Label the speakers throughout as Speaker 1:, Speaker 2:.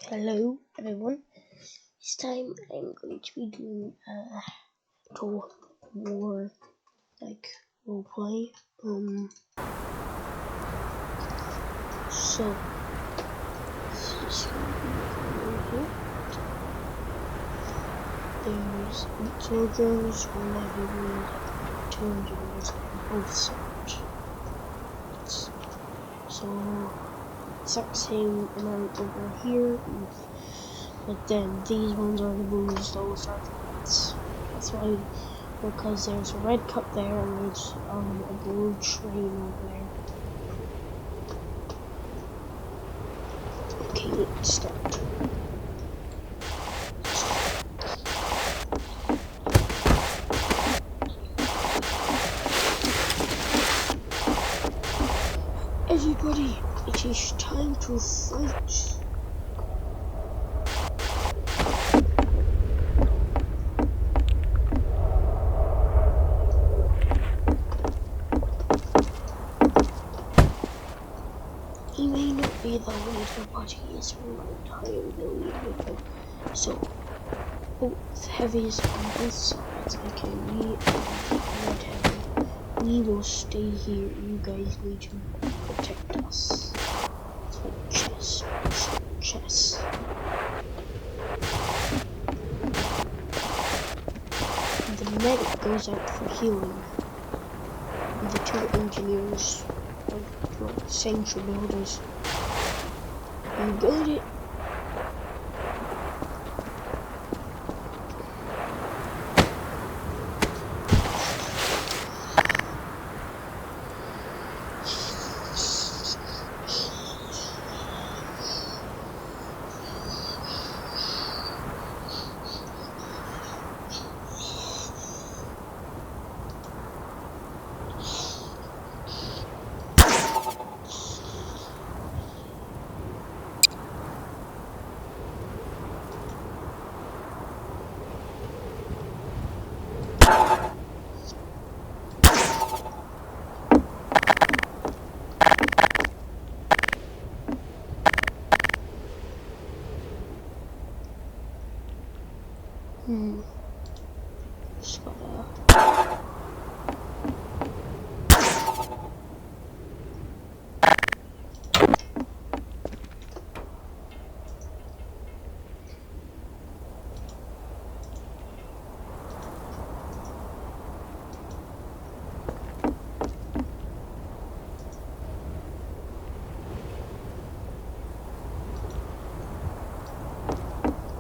Speaker 1: Hello everyone, this time I'm going to be doing a Total War roleplay. So this is going to be going here. There's 8 soldiers, 1 heavyweight, 2 engineers on both sides. So exact same amount over here. But then these ones are the blues, those are the reds. That's why, because there's a red cup there and there's a blue train over there. Okay, let's start. Everybody, it is time to fight. He may not be the leader, but he is right. I am the leader with him. So, both heavies on both sides. Okay, we are red heavy. We will stay here. You guys need to protect us. So, chess. The medic goes out for healing. And the 2 engineers are sentry builders. You got it. Just gotta...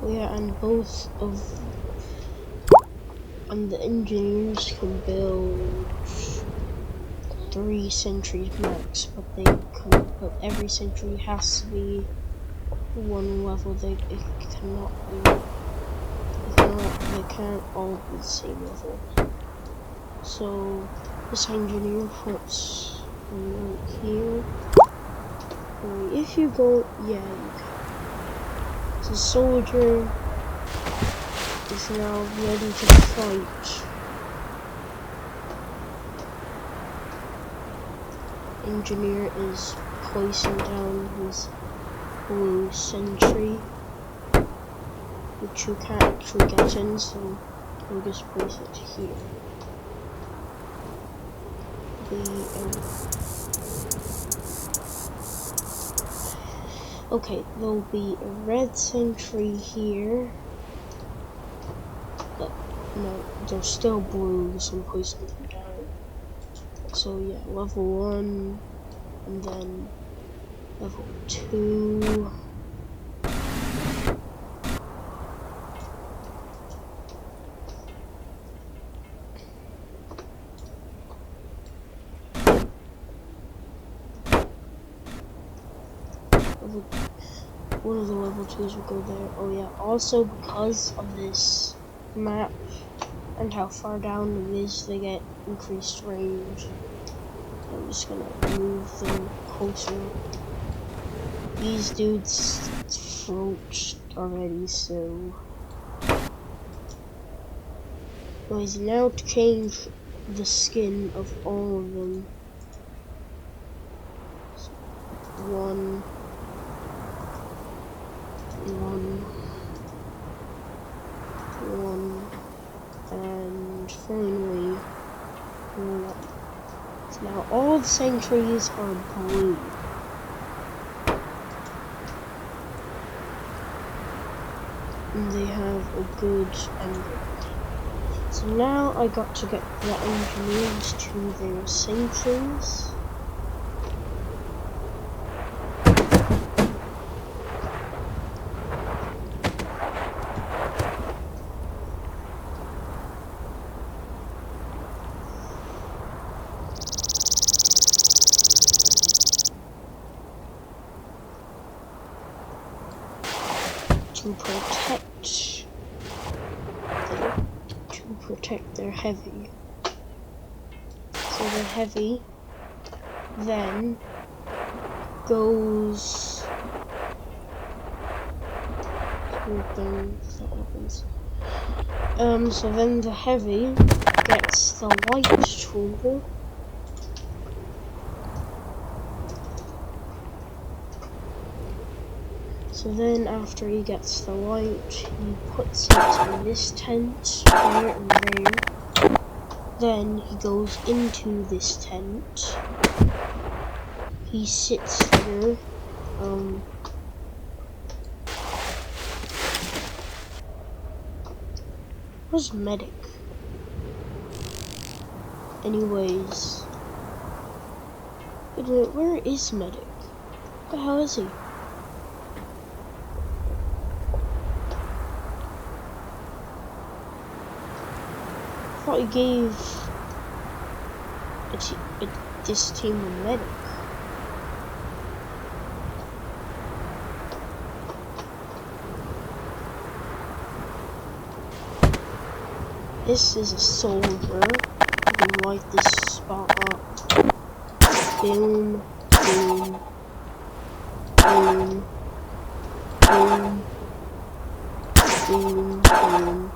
Speaker 1: Yeah, and the engineers can build 3 sentries max, but every sentry has to be 1 level. They can't all be the same level. So this engineer puts right here. If you go, yeah, you can. The soldier is now ready to fight. Engineer is placing down his blue sentry, which you can't actually get in, so we'll just place it here. Okay, there'll be a red sentry here. But no, they're still blue, so I'm placing them down. So yeah, level 1, and then level 2. One of the level 2s will go there. Oh yeah, also because of this map and how far down it is, they get increased range. I'm just gonna move them closer. These dudes float already, so... Anyways, now to change the skin of all of them. So, 1, finally won. So now all the sentries are blue. And they have a good ending. So now I got to get the engineers to their sentries. To protect their heavy. So the heavy then goes so then the heavy gets the light tool. So then after he gets the light, he puts it in this tent, there and there. Then he goes into this tent. He sits here. Where's medic? Anyways. Where is medic? What the hell is he? I thought he gave this team a medic. This is a soldier. You can light this spot up. Boom, boom, boom, boom, boom, boom, boom.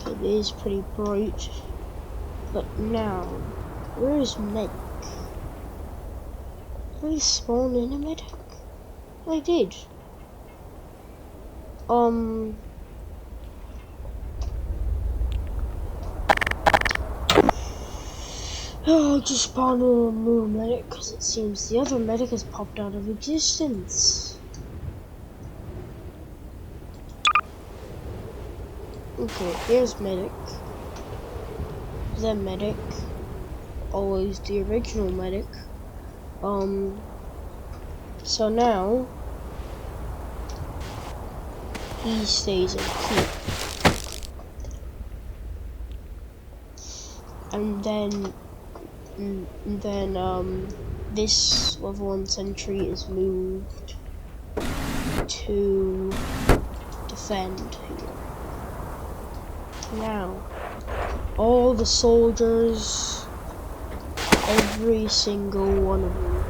Speaker 1: Okay, it is pretty bright. But now, where is medic? Did I spawn in a medic? I did. Oh, I just spawned in a new medic because it seems the other medic has popped out of existence. Okay, here's medic. The medic. Always the original medic. So now he stays in keep. And then this level 1 sentry is moved to defend here. Now, all the soldiers, every single one of them,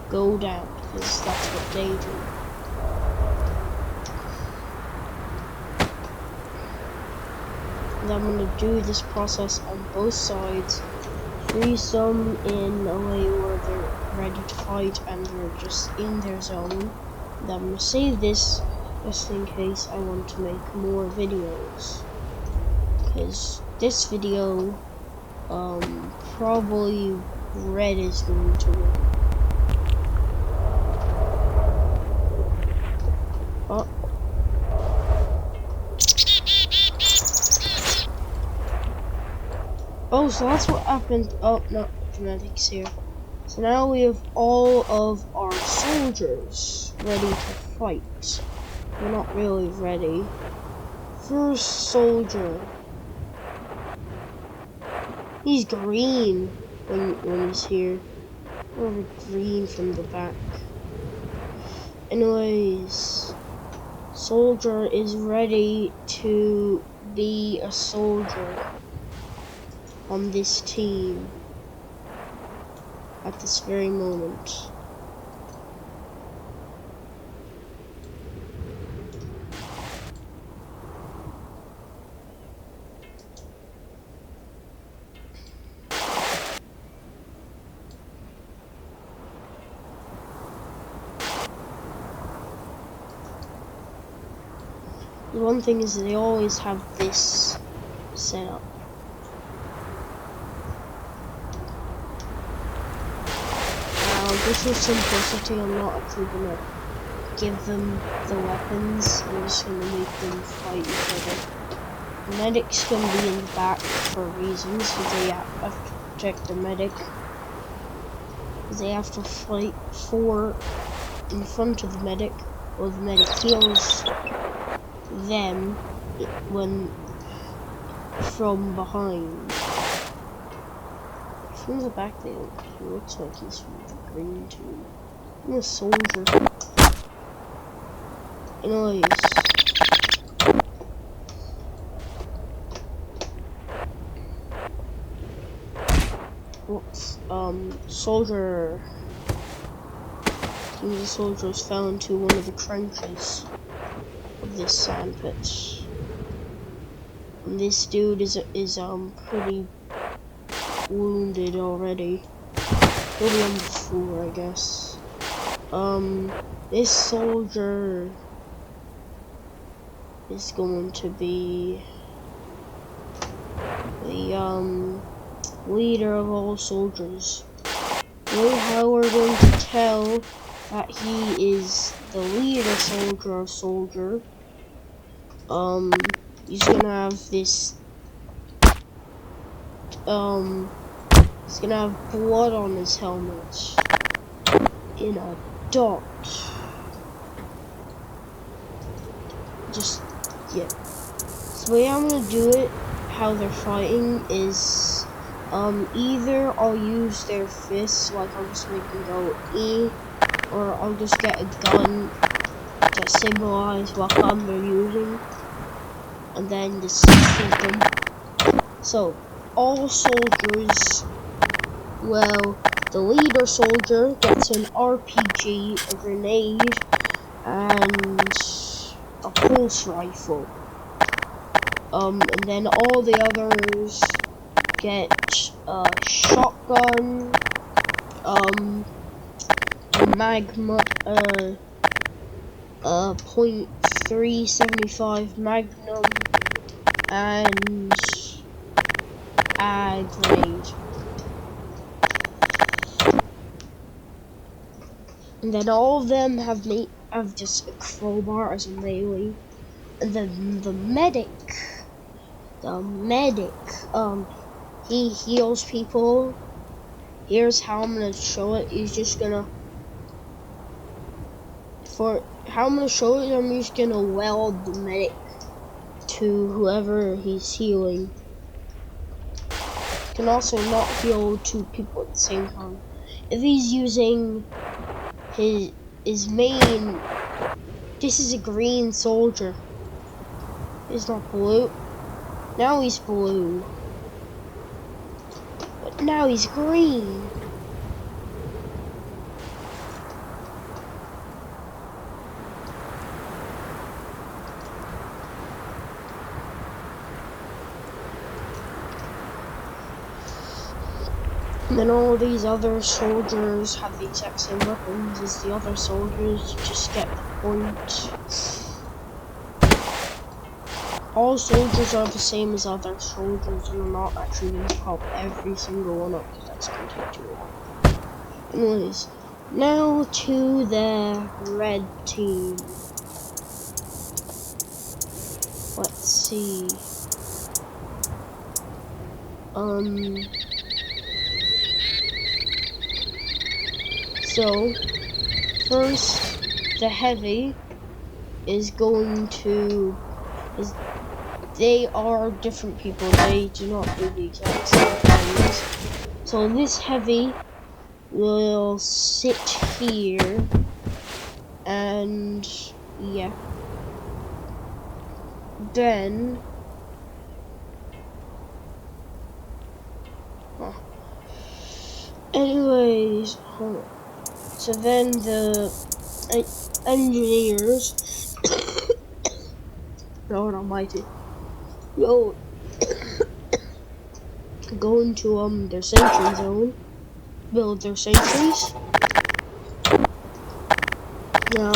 Speaker 1: go down, because that's what they do. And I'm going to do this process on both sides. Freeze them in a way where they're ready to fight and they're just in their zone. And I'm going to save this just in case I want to make more videos. Because this video, probably red is going to win. Oh, so that's what happened. Oh, no, dramatics here. So now we have all of our soldiers ready to fight. We're not really ready. First soldier. He's green when he's here. Or green from the back. Anyways, soldier is ready to be a soldier on this team at this very moment. The one thing is they always have this set up. Now, just for simplicity, I'm not actually gonna give them the weapons. I'm just gonna make them fight each other. The medic's gonna be in the back for reasons, so they have to protect the medic. They have to fight for in front of the medic, or the medic heals them when from behind. From the back, he looks like he's from the green team. I'm a soldier. Anyways. Whoops. Soldier. Team of soldiers fell into one of the trenches of this sand pit. And this dude is pretty wounded already. He'll be on the floor, I guess. This soldier is going to be the leader of all soldiers. Really, how we're going to tell that he is the leader soldier, he's gonna have this, he's gonna have blood on his helmet in a dot. Just, yeah. So the way I'm gonna do it, how they're fighting is, either I'll use their fists, like I'll just make them go E, or I'll just get a gun to symbolize what gun they're using, and then just shoot them. So, all soldiers, well, the leader soldier gets an RPG, a grenade, and a pulse rifle. And then all the others get a shotgun, magma, .375 Magnum, and a grenade. And then all of them have just a crowbar as a melee. And then the medic, he heals people. Here's how I'm gonna show it. He's just gonna, I'm just gonna weld the medic to whoever he's healing. Can also not heal two people at the same time. If he's using his main, this is a green soldier. He's not blue. Now he's blue. But now he's green. And then all these other soldiers have the exact same weapons as the other soldiers, just get the point. All soldiers are the same as other soldiers, and I'm not actually going to pop every single one up because that's going to take too long. Anyways, now to the red team. Let's see. So, first, the heavy is going to, they are different people, they do not do the exact same things. So this heavy will sit here, and yeah. Then, anyways, hold on. So then the engineers, Lord Almighty, go into their sentry zone, build their sentries. Now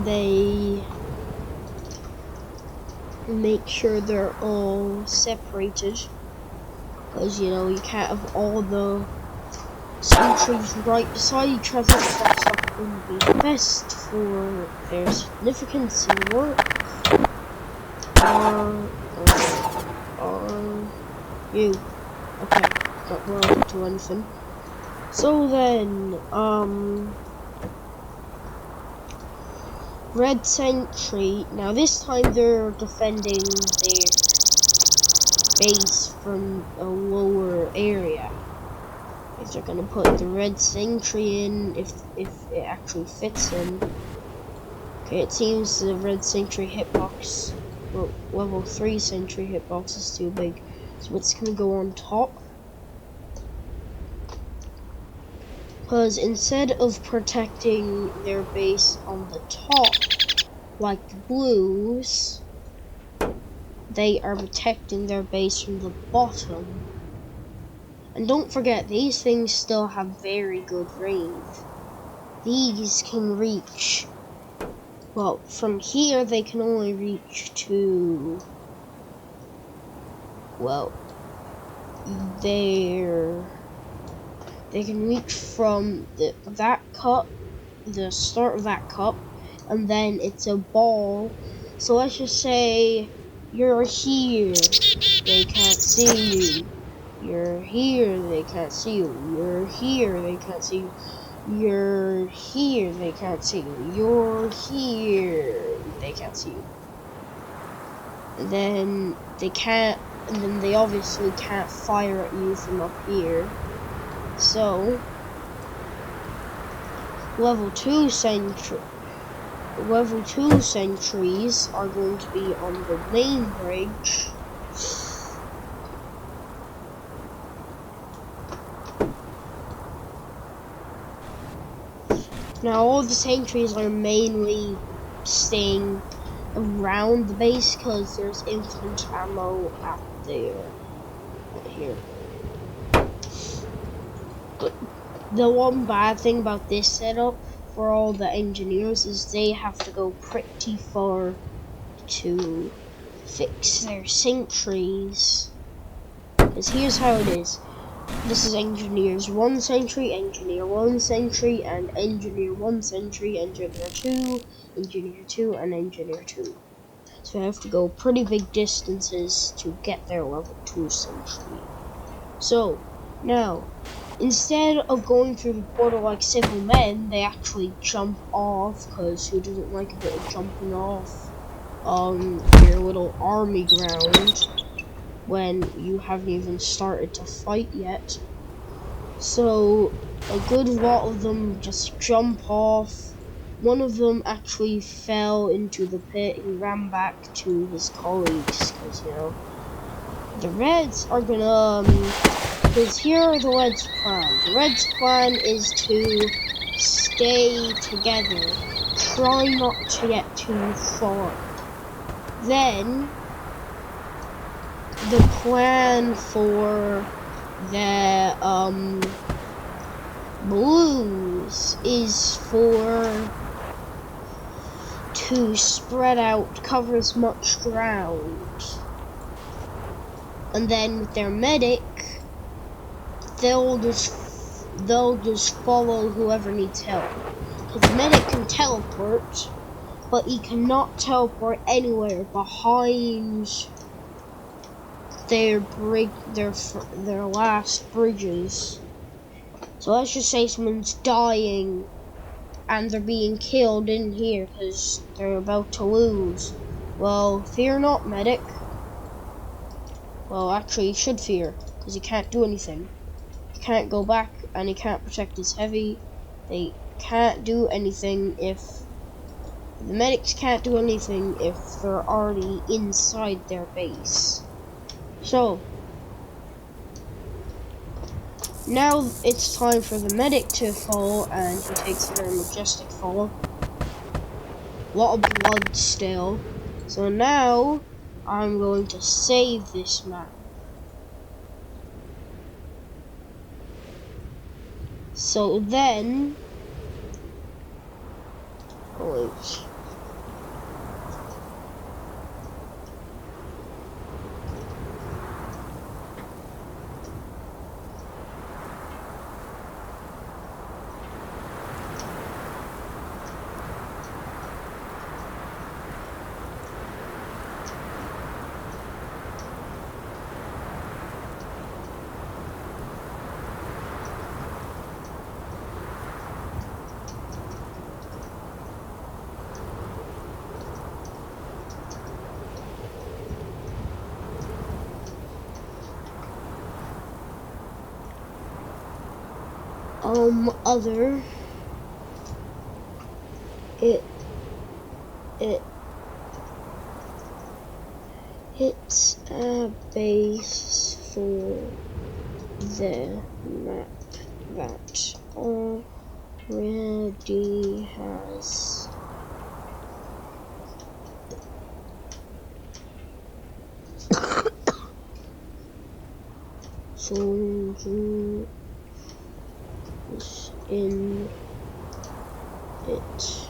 Speaker 1: they make sure they're all separated, because you know you can't have all the sentries right beside each other. That's not going to be the best for their significance in work. Or you. Okay, not relevant to anything. So then, Red Sentry. Now this time they're defending their base from a lower area. If they're gonna put the Red Sentry in, if it actually fits in. Okay, it seems the Red Sentry hitbox, well, level 3 Sentry hitbox is too big, so it's gonna go on top. Because instead of protecting their base on the top, like the Blues, they are protecting their base from the bottom. And don't forget, these things still have very good range. These can reach, well, from here they can only reach to, well, they can reach from that cup, the start of that cup, and then it's a ball. So let's just say you're here, they can't see you. You're here, they can't see you. You're here, they can't see you. You're here, they can't see you. You're here, they can't see you. And then they can't, and then they obviously can't fire at you from up here. So, level 2 sentries are going to be on the main bridge. Now all the sentries are mainly staying around the base because there's infinite ammo out there. Right here. But the one bad thing about this setup for all the engineers is they have to go pretty far to fix their sentries. Because here's how it is. This is engineers 1 sentry, engineer 1 sentry, and engineer 1 sentry, engineer 2, engineer 2, and engineer 2. So I have to go pretty big distances to get their level 2 sentry. So, now, instead of going through the portal like civil men, they actually jump off, because who doesn't like a bit of jumping off your little army ground when you haven't even started to fight yet. So a good lot of them just jump off. One of them actually fell into the pit. He ran back to his colleagues because, you know, the Reds are gonna, because here are the Reds' plan. The Reds' plan is to stay together. Try not to get too far. Then the plan for the Blues is to spread out, cover as much ground, and then with their medic, they'll just follow whoever needs help. Because the medic can teleport, but he cannot teleport anywhere behind their last bridges. So let's just say someone's dying and they're being killed in here because they're about to lose. Well, fear not, medic. Well, actually, you should fear because he can't do anything. He can't go back and he can't protect his heavy. They can't do anything if the medics can't do anything if they're already inside their base. So now it's time for the medic to fall, and he takes a very majestic fall. A lot of blood still. So now I'm going to save this map. So then, wait. other. It's a base for the map that already has soldiers in it.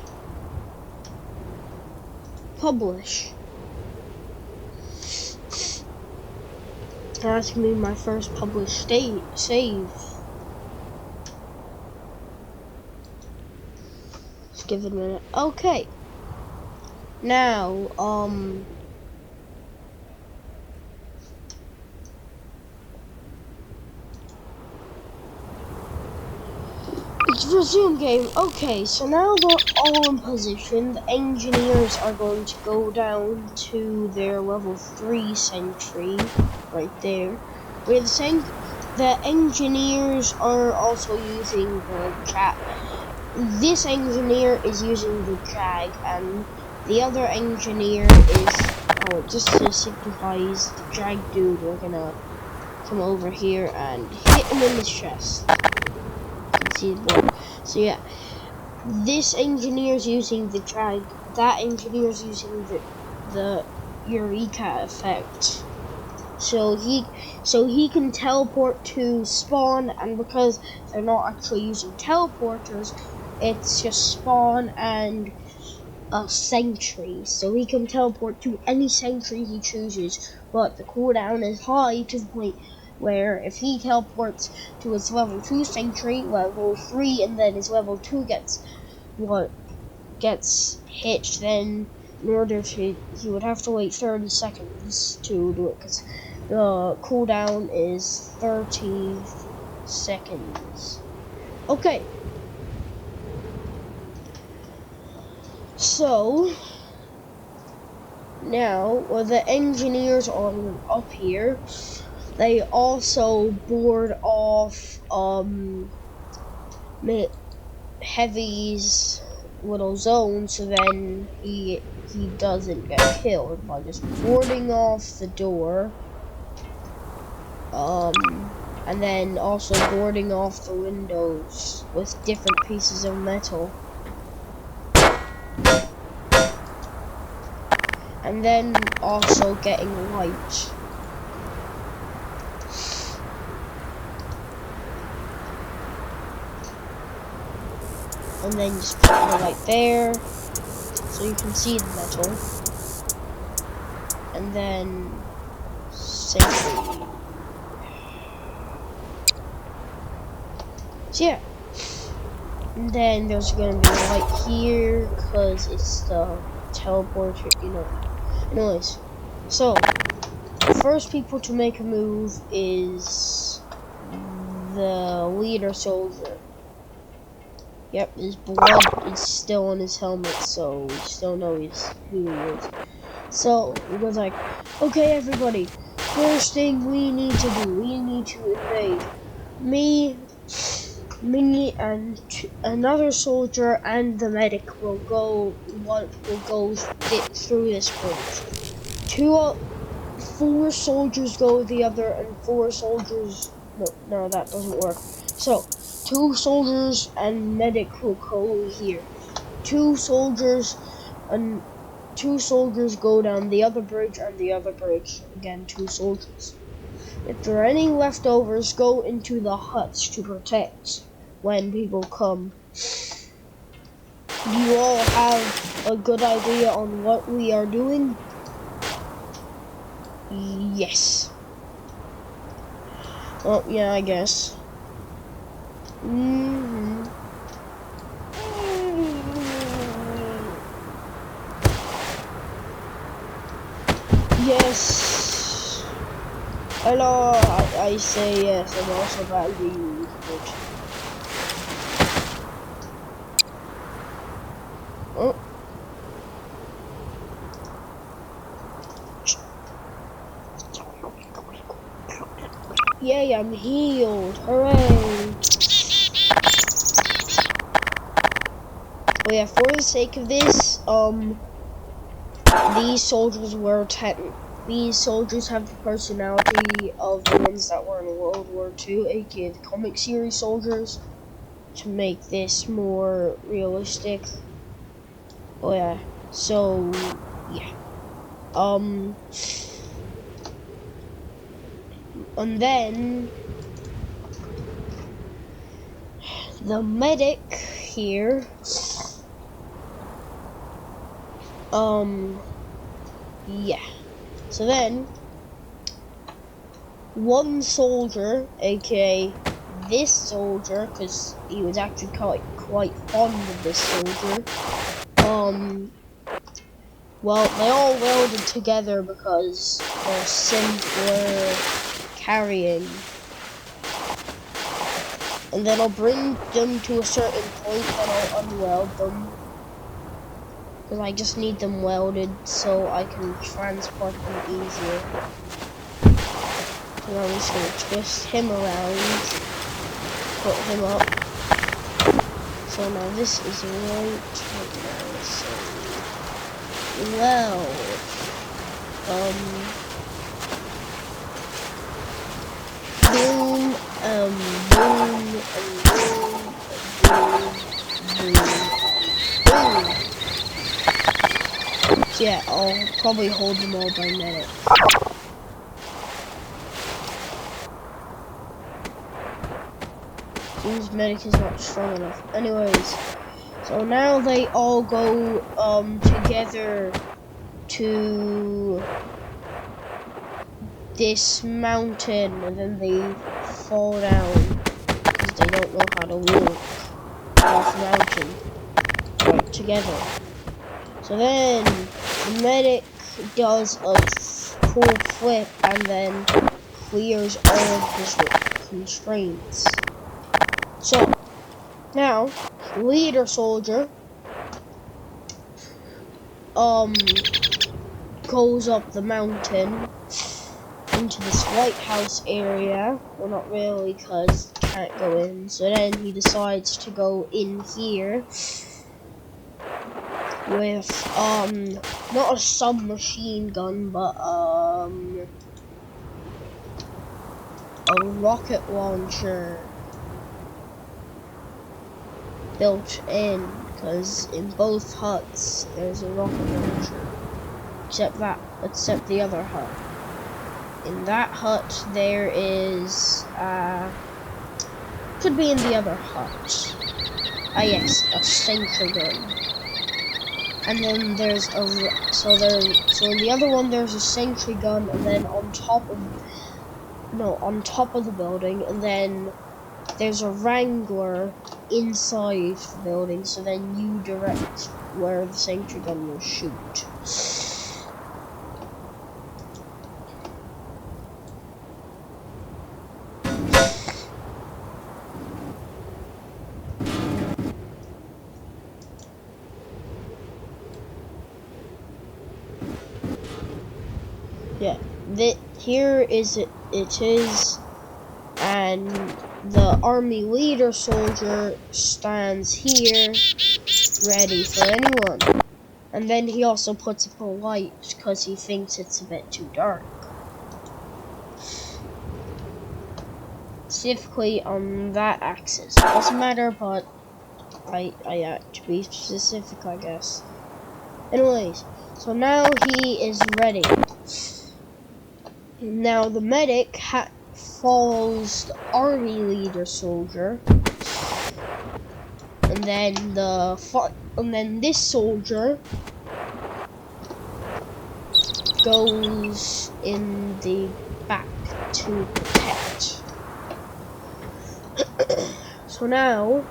Speaker 1: Publish. That's gonna be my first published save. Let's give it a minute. Okay. Now, let's resume game. Okay, so now they're all in position. The engineers are going to go down to their level 3 sentry, right there. The engineers are also using the chat. This engineer is using the Jag, and the other engineer is, just to signifies the Jag dude, we're gonna come over here and hit him in the chest. See the board. So yeah, this engineer is using the Jag, that engineer is using the Eureka effect. So he can teleport to spawn, and because they're not actually using teleporters, it's just spawn and a sentry. So he can teleport to any sentry he chooses, but the cooldown is high to the point where if he teleports to his level 2 sentry, level 3, and then his level 2 gets hit, then in order to, he would have to wait 30 seconds to do it, because the cooldown is 30 seconds. Okay. So, now, the engineers are up here. They also board off, Heavy's little zone, so then he doesn't get killed by just boarding off the door. And then also boarding off the windows with different pieces of metal. And then also getting light. And then just put the light there, so you can see the metal. And then safely. So yeah. And then there's gonna be a light here, because it's the teleporter, Anyways, so the first people to make a move is the leader soldier. Yep, his blood is still on his helmet, so we still know who he is. So he goes like, okay, everybody, first thing we need to do, we need to invade. Me and another soldier and the medic will go through this bridge. 4 soldiers go the other, and 4 soldiers, no, that doesn't work. So 2 soldiers and medic will go here. 2 soldiers go down the other bridge, and the other bridge, again, 2 soldiers. If there are any leftovers, go into the huts to protect when people come. Do you all have a good idea on what we are doing? Yes. Oh, yeah, I guess. Yes. Hello, I say yes, I'm also badly used. Oh. Yay, I'm healed. Hooray. yeah, for the sake of this, these soldiers have the personality of the ones that were in World War II, aka the comic series soldiers, to make this more realistic. Oh yeah, so yeah. And then the medic here, yeah. So then, one soldier, aka this soldier, because he was actually quite fond of this soldier, well, they all welded together because their synth were carrying. And then I'll bring them to a certain point, then I'll unweld them. Because I just need them welded so I can transport them easier. So now I'm just going to twist him around, put him up. So now this is right now. So, well, boom, boom, boom. So yeah, I'll probably hold them all by medic. Seems medic is not strong enough. Anyways, so now they all go together to this mountain, and then they fall down because they don't know how to walk off the mountain right together. So then the medic does a full flip and then clears all of his constraints. So now the leader soldier goes up the mountain into this White House area. Well, not really, because he can't go in. So then he decides to go in here with not a submachine gun, but a rocket launcher built in, because in both huts there's a rocket launcher, except the other hut. In that hut there is could be in the other hut. Yes, a sentry gun. And then there's so in the other one there's a sentry gun, and then on top of the building, and then there's a Wrangler inside the building, so then you direct where the sentry gun will shoot. Yeah, here is it is, and the army leader soldier stands here, ready for anyone. And then he also puts up a light, because he thinks it's a bit too dark. Specifically on that axis. Doesn't matter, but I have to be specific, I guess. Anyways, so now he is ready. Now the medic follows the army leader soldier, and then this soldier goes in the back to protect. So now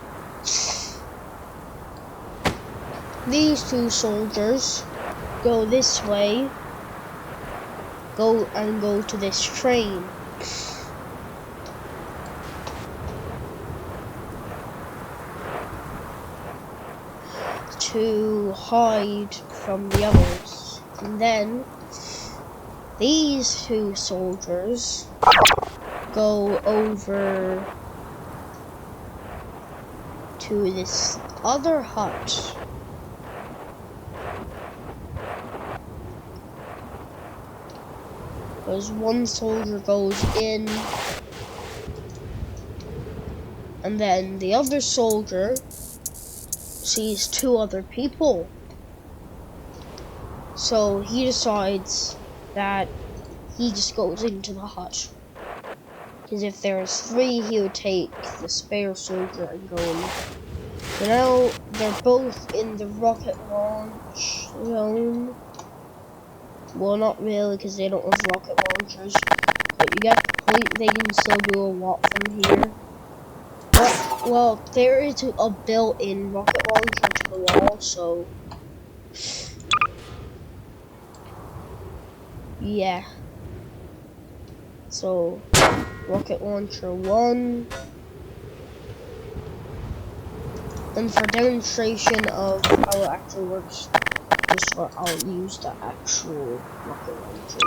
Speaker 1: these two soldiers go this way. Go to this train. To hide from the others. And then these two soldiers go over to this other hut because one soldier goes in, and then the other soldier sees two other people. So he decides that he just goes into the hut. Because if there's three, he would take the spare soldier and go in. So now they're both in the rocket launch zone. Well, not really, because they don't have rocket launchers. But you get the point, they can still do a lot from here. Well, there is a built-in rocket launcher to the wall, so... yeah. So, rocket launcher 1. And for demonstration of how it actually works, I'll use the actual rocket launcher.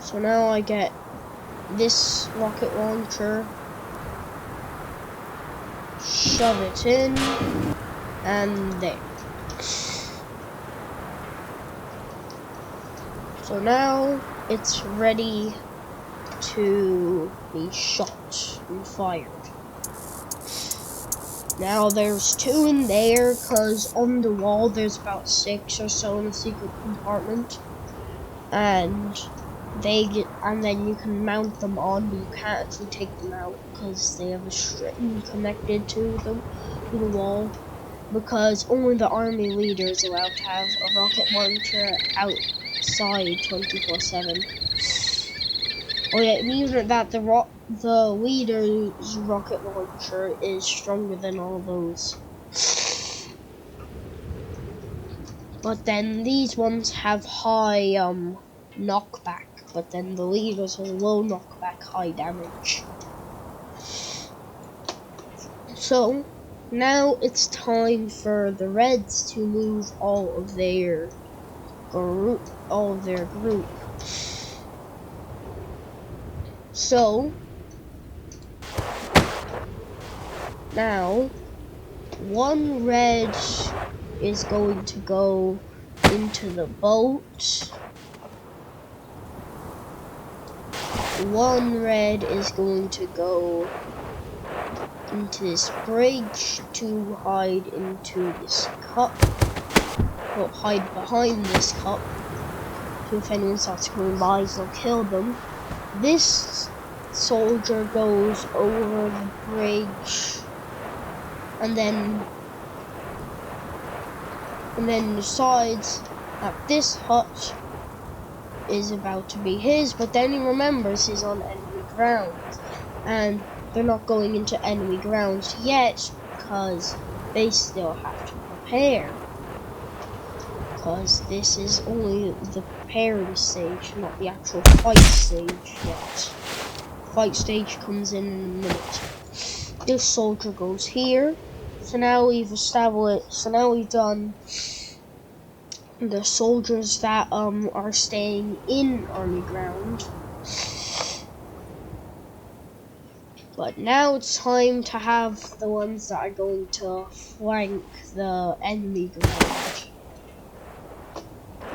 Speaker 1: So now I get this rocket launcher, shove it in, and there. So now it's ready to be shot and fired. Now there's 2 in there, cause on the wall there's about 6 or so in the secret compartment, and then you can mount them on, but you can't actually take them out because they have a string connected to the wall. Because only the army leader is allowed to have a rocket launcher outside 24/7. Oh yeah, it means that the leader's rocket launcher is stronger than all those. But then these ones have high knockback, but then the leaders have low knockback, high damage. So now it's time for the Reds to move all of their group. So now one Red is going to go into the boat. One Red is going to go into this bridge to hide into this cup. Well, hide behind this cup. So if anyone starts coming by, they'll kill them. This soldier goes over the bridge and then decides that this hut is about to be his, but then he remembers he's on enemy ground, and they're not going into enemy grounds yet because they still have to prepare, because this is only the preparing stage, not the actual fight stage yet. Fight stage comes in a minute. This soldier goes here. So now we've done the soldiers that are staying in army ground. But now it's time to have the ones that are going to flank the enemy ground,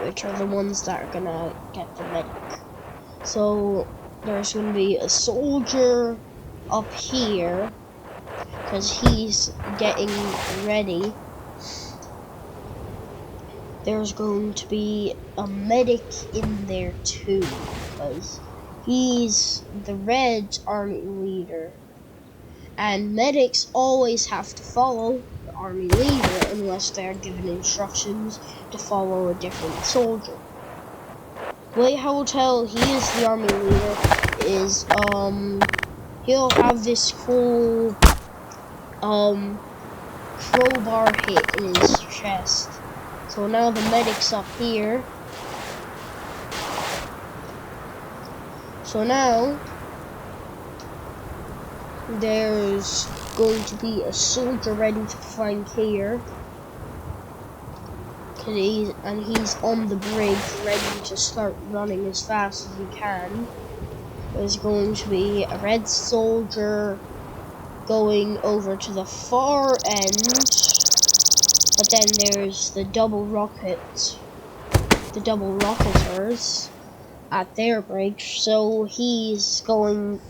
Speaker 1: which are the ones that are gonna get the medic. So there's gonna be a soldier up here, because he's getting ready. There's going to be a medic in there too, because he's the Red army leader, and medics always have to follow the army leader unless they're given instructions to follow a different soldier. White Hotel, he is the army leader, he'll have this cool crowbar hit in his chest. So now the medic's up here. So now there's going to be a soldier ready to flank here. He's on the bridge ready to start running as fast as he can. There's going to be a Red soldier going over to the far end, but then there's the double rocket the double rocketers at their break, so he's going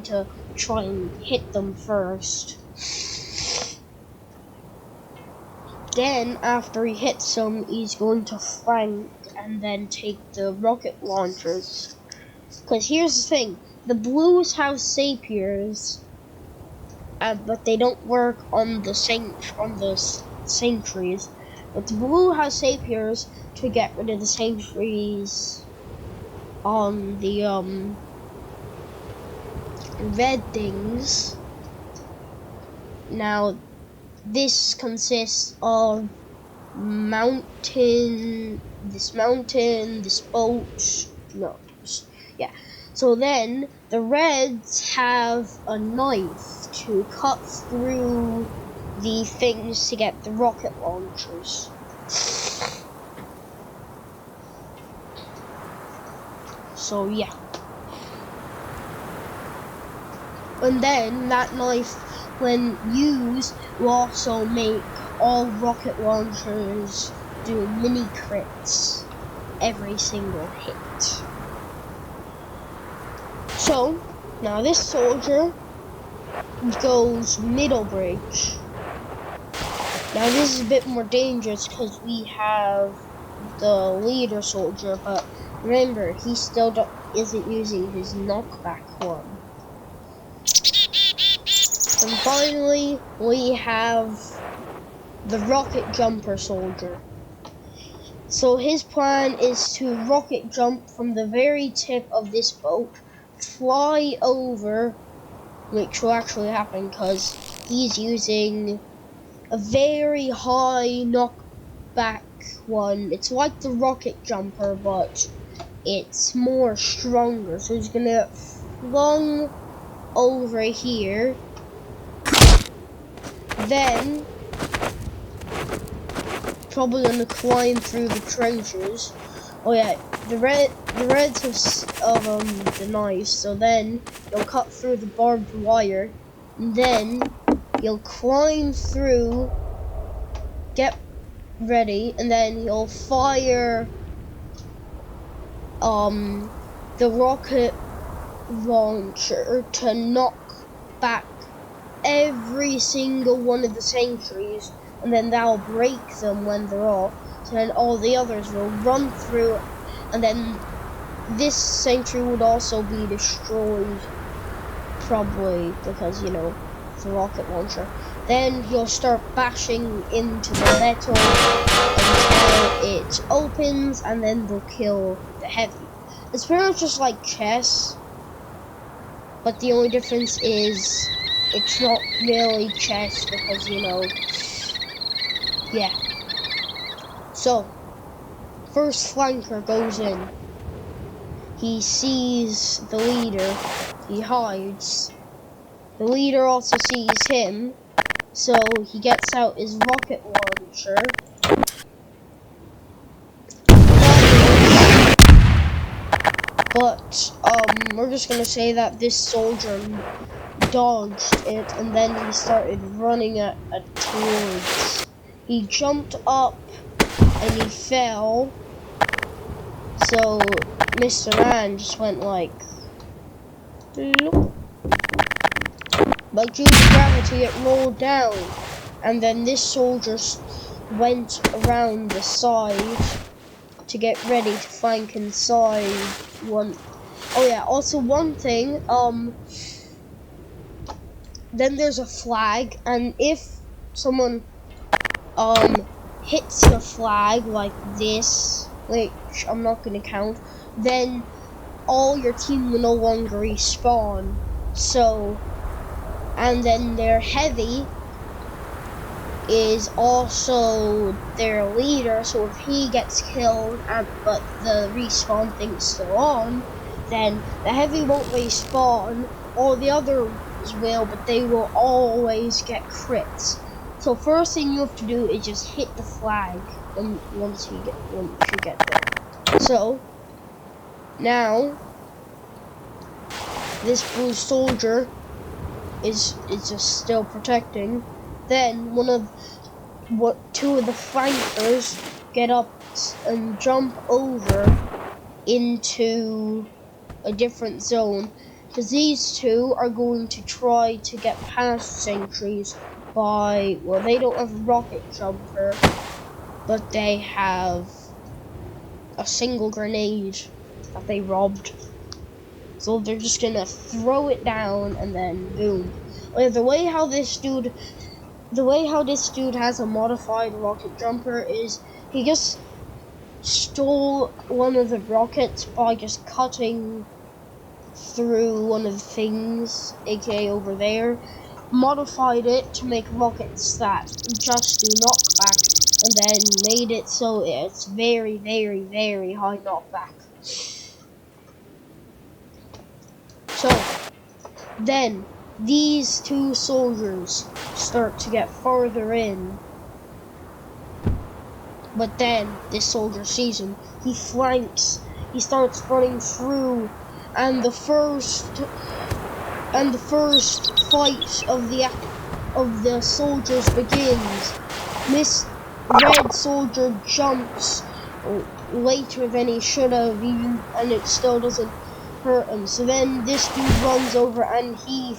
Speaker 1: to try and hit them first. Then after he hits them, he's going to flank and then take the rocket launchers. Because here's the thing, the blues have sapiers, but they don't work on the sentries. But the blue has sapiers to get rid of the sentries on the red things. Now this consists of this boat. No, yeah. So then the reds have a knife to cut through the things to get the rocket launchers. So yeah. And then that knife, when used, will also make all rocket launchers do mini crits every single hit. So now this soldier goes middle bridge. Now this is a bit more dangerous because we have the leader soldier, but remember, he still isn't using his knockback one. And finally, we have the rocket jumper soldier. So his plan is to rocket jump from the very tip of this boat, fly over, which will actually happen because he's using a very high knockback one. It's like the rocket jumper, but it's more stronger. So he's gonna get flung over here. Then probably gonna climb through the trenches. Oh yeah, the reds have the knives, so then you'll cut through the barbed wire, and then you'll climb through, get ready, and then you'll fire the rocket launcher to knock back every single one of the sentries, and then that'll break them when they're off. So then all the others will run through, and then this sentry would also be destroyed, probably because, you know, the rocket launcher. Then you'll start bashing into the metal until it opens, and then they'll kill the heavy. It's pretty much just like chess, but the only difference is it's not really chess because, you know, yeah. So, first flanker goes in. He sees the leader. He hides. The leader also sees him, so he gets out his rocket launcher. But, we're just gonna say that this soldier dodged it, and then he started running towards. He jumped up, and he fell. So, Mr. Man just went like, but due to gravity, it rolled down, and then this soldier went around the side to get ready to flank inside one. Oh yeah, also one thing, then there's a flag, and if someone hits the flag like this, which I'm not gonna count, then all your team will no longer respawn. So, and then their heavy is also their leader, so if he gets killed but the respawn thing's still on, then the heavy won't respawn. All the others will, but they will always get crits. So first thing you have to do is just hit the flag once you get there. So now this blue soldier is just still protecting. Then two of the flankers get up and jump over into a different zone, because these two are going to try to get past sentries by, well, they don't have a rocket jumper, but they have a single grenade that they robbed. So they're just gonna throw it down and then boom. The way how this dude has a modified rocket jumper is he just stole one of the rockets by just cutting through one of the things, aka over there, modified it to make rockets that just do knockback, and then made it so it's very, very, very high knockback. So then these two soldiers start to get farther in, but then this soldier sees him. He flanks. He starts running through, and the first fight of the soldiers begins. Miss Red Soldier jumps later than he should have, even, and it still doesn't hurt him. So then this dude runs over and he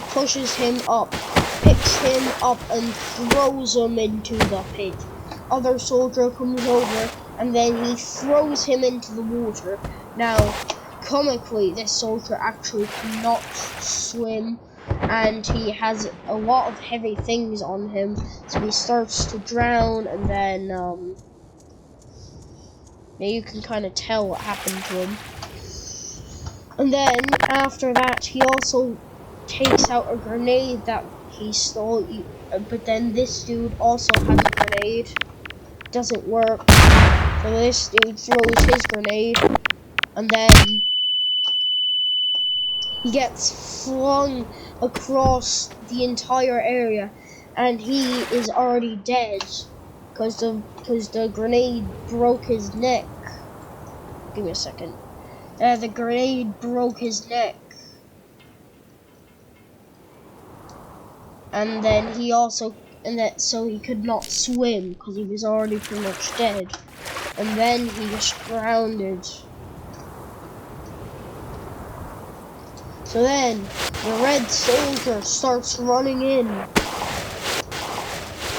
Speaker 1: pushes him up, picks him up, and throws him into the pit. Other soldier comes over and then he throws him into the water. Now, comically, this soldier actually cannot swim, and he has a lot of heavy things on him, so he starts to drown, and then yeah, you can kind of tell what happened to him. And then after that, he also takes out a grenade that he stole, but then this dude also has a grenade. Doesn't work, so this dude throws his grenade, and then he gets flung across the entire area, and he is already dead because the grenade broke his neck. Give me a second. The grenade broke his neck, and then so he could not swim because he was already pretty much dead, and then he just grounded. So then, the Red Soldier starts running in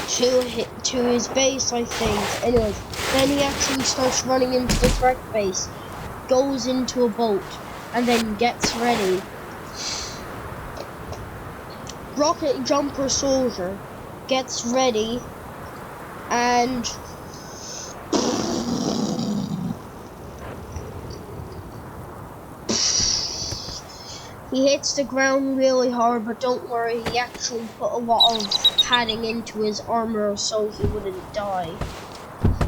Speaker 1: to his base, I think. Anyways, then he actually starts running into the threat base, goes into a boat, and then gets ready. Rocket Jumper Soldier gets ready, and he hits the ground really hard, but don't worry, he actually put a lot of padding into his armor so he wouldn't die.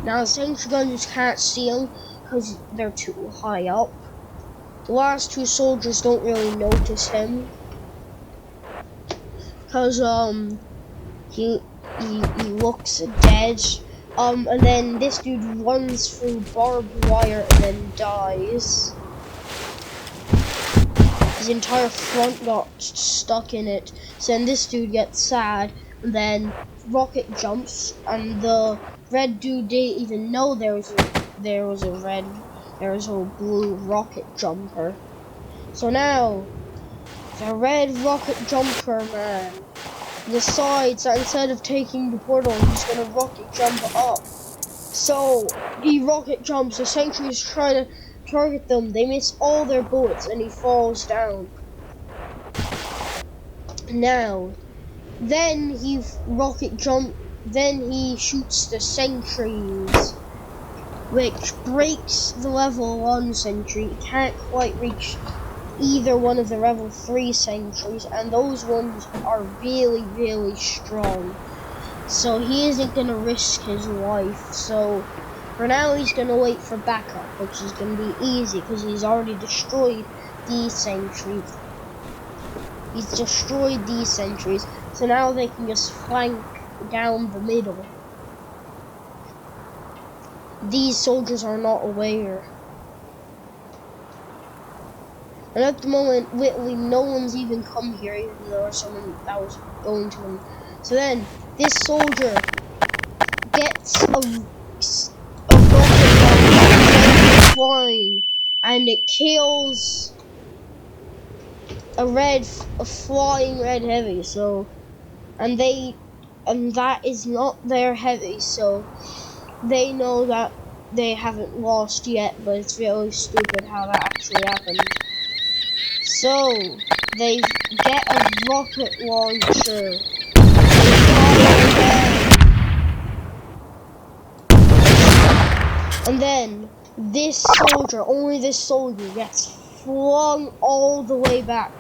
Speaker 1: Now, the sentry guns can't see him because they're too high up. The last two soldiers don't really notice him because he looks dead. And then this dude runs through barbed wire and then dies. His entire front got stuck in it. So then this dude gets sad, and then rocket jumps, and the red dude didn't even know there was a blue rocket jumper. So now the red rocket jumper man decides that instead of taking the portal, he's gonna rocket jump up. So he rocket jumps. The sentries try to target them. They miss all their bullets, and he falls down. Now, then he rocket jump. Then he shoots the sentries, which breaks the level 1 sentry. He can't quite reach either one of the level 3 sentries, and those ones are really, really strong. So he isn't gonna risk his life. So for now, he's gonna wait for backup, which is gonna be easy because he's already destroyed these sentries. He's destroyed these sentries, so now they can just flank down the middle. These soldiers are not aware. And at the moment, literally no one's even come here, even though there was someone that was going to him. So then, this soldier gets flying, and it kills a flying red heavy. So, and that is not their heavy, so they know that they haven't lost yet, but it's really stupid how that actually happened. So, they get a rocket launcher. They fire again. And then, only this soldier gets flung all the way back.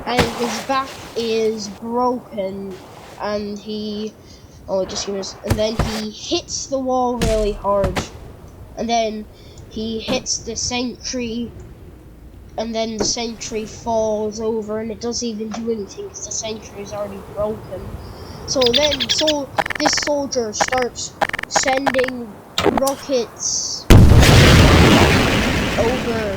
Speaker 1: And his back is broken. And and then he hits the wall really hard. And then he hits the sentry, and then the sentry falls over, and it doesn't even do anything because the sentry is already broken. So then, this soldier starts sending rockets over.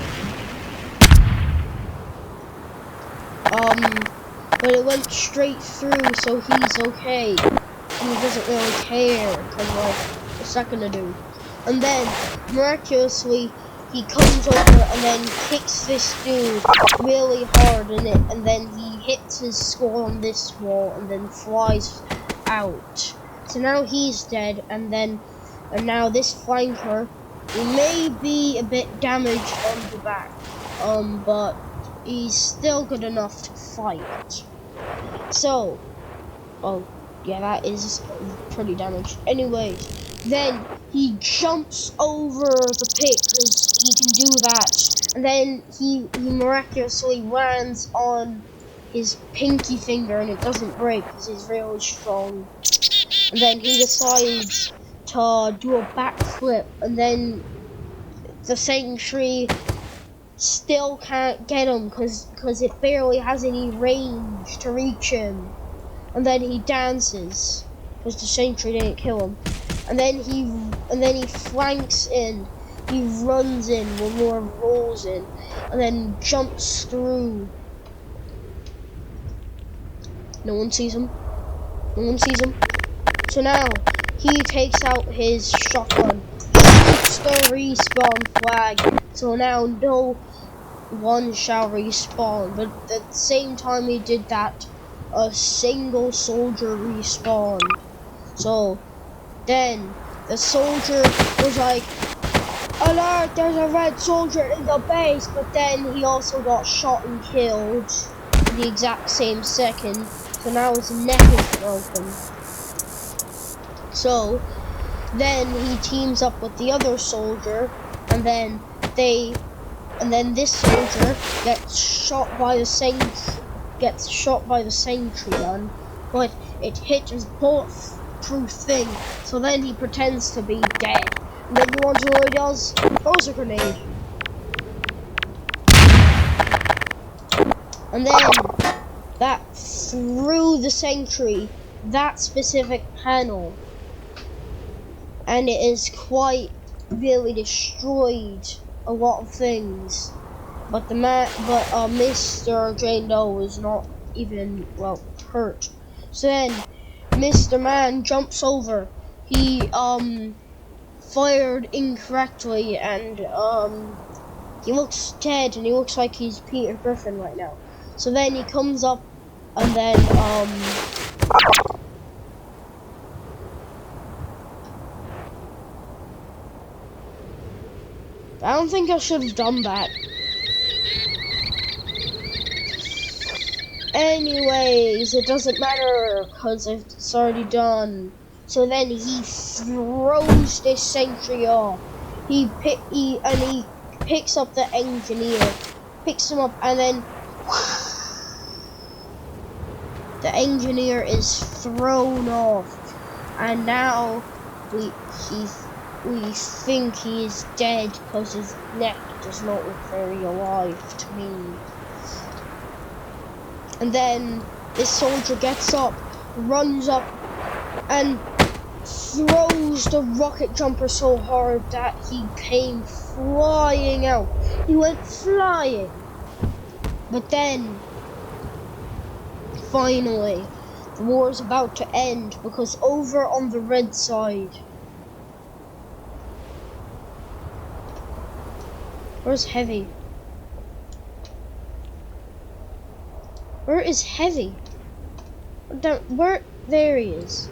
Speaker 1: But it went straight through, so he's okay. He doesn't really care, because, like, what's that gonna do? And then, miraculously, he comes over and then kicks this dude really hard in it, and then he hits his skull on this wall and then flies out. So now he's dead, and now this flanker may be a bit damaged on the back, but he's still good enough to fight. So, oh yeah, that is pretty damaged. Anyways, then he jumps over the pit because he can do that, and then he miraculously lands on his pinky finger and it doesn't break because he's really strong. And then he decides to do a backflip, and then the sentry still can't get him because it barely has any range to reach him. And then he dances because the sentry didn't kill him. And then he flanks in. He runs in, one more rolls in, and then jumps through. No one sees him. No one sees him. So now he takes out his shotgun, shoots the respawn flag. So now no one shall respawn. But at the same time he did that, a single soldier respawned. So then the soldier was like, "Alert, there's a red soldier in the base," but then he also got shot and killed in the exact same second. So now his neck is broken. So then he teams up with the other soldier, and then this soldier gets shot by the sentry gun, but it hit his bulletproof thing. So then he pretends to be dead. And then you want to know what he does? Throws a grenade. And then that through the sentry, that specific panel, and it is quite really destroyed a lot of things. But Mr. Jane Doe was not even hurt. So then Mr. Man jumps over. He fired incorrectly, and he looks dead, and he looks like he's Peter Griffin right now. So then he comes up, and then I don't think I should have done that. Anyways, it doesn't matter because it's already done. So then he throws this sentry off. He picks up the engineer, picks him up, and then the engineer is thrown off. And now we think he is dead because his neck does not look very alive to me. And then this soldier gets up, runs up, and throws the rocket jumper so hard that he came flying out. He went flying. But then, finally, the war is about to end because over on the red side, Where's Heavy? Where is Heavy? Where? There he is.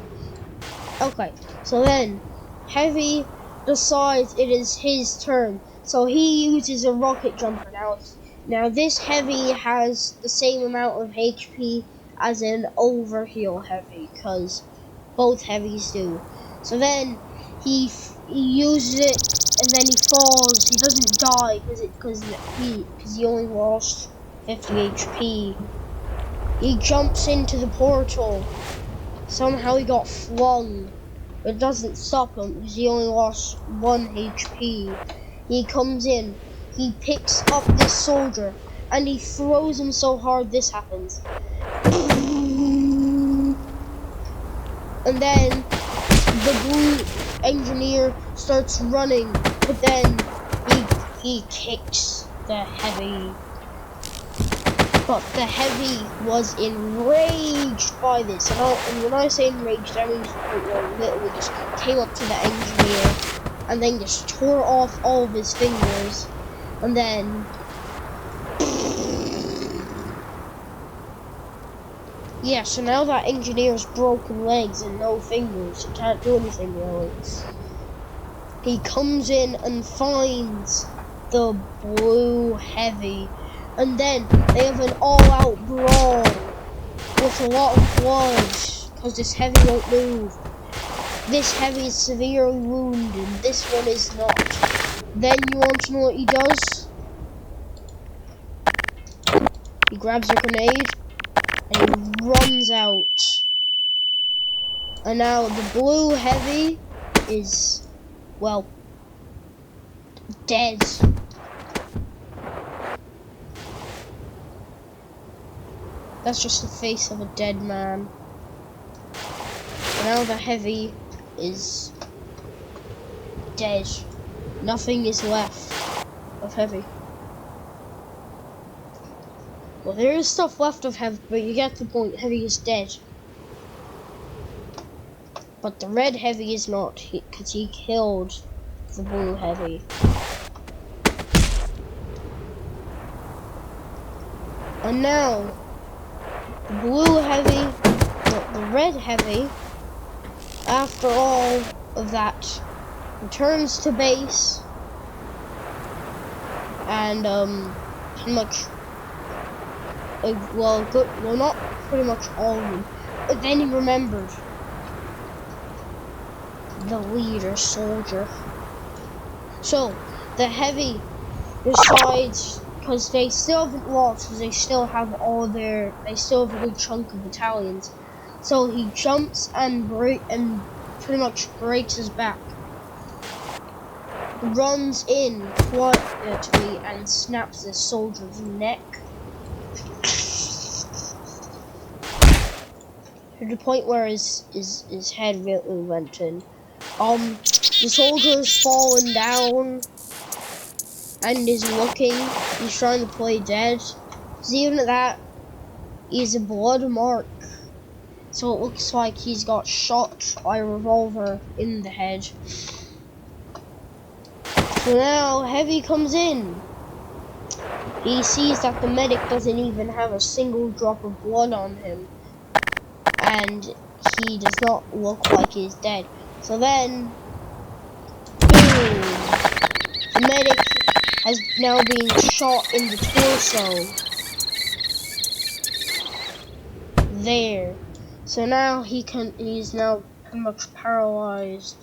Speaker 1: Okay, so then Heavy decides it is his turn. So he uses a rocket jumper. Now this Heavy has the same amount of HP as an overheal Heavy, because both Heavies do. So then he uses it, and then he falls. He doesn't die because he only lost 50 HP. He jumps into the portal. Somehow he got flung. It doesn't stop him because he only lost 1 HP. He comes in, he picks up this soldier, and he throws him so hard this happens. And then the blue engineer starts running, but then he kicks the Heavy. But the Heavy was enraged by this, and when I say enraged, I mean literally just came up to the engineer and then just tore off all of his fingers, and then yeah. So now that engineer's broken legs and no fingers, he can't do anything really. He comes in and finds the blue Heavy. And then they have an all-out brawl with a lot of blood, because this Heavy won't move. This Heavy is severely wounded, this one is not. Then you want to know what he does? He grabs a grenade, and he runs out. And now the blue Heavy is, well, dead. That's just the face of a dead man. And now the Heavy is dead. Nothing is left of Heavy. Well, there is stuff left of Heavy, but you get the point. Heavy is dead. But the red Heavy is not, because he killed the blue Heavy. And now the blue Heavy, the red Heavy, after all of that, returns to base, and pretty much, well, not pretty much all of them, but then he remembered the leader soldier. So the Heavy decides, because they still haven't lost, because they still have they still have a good chunk of battalions. So he jumps and pretty much breaks his back. Runs in quietly and snaps the soldier's neck. To the point where his head really went in. The soldier's fallen down and is looking. He's trying to play dead. Because even at that, he's a blood mark. So it looks like he's got shot by a revolver in the head. So now Heavy comes in. He sees that the medic doesn't even have a single drop of blood on him. And he does not look like he's dead. So then, boom! The medic has now been shot in the torso. There. So now he's now pretty much paralyzed.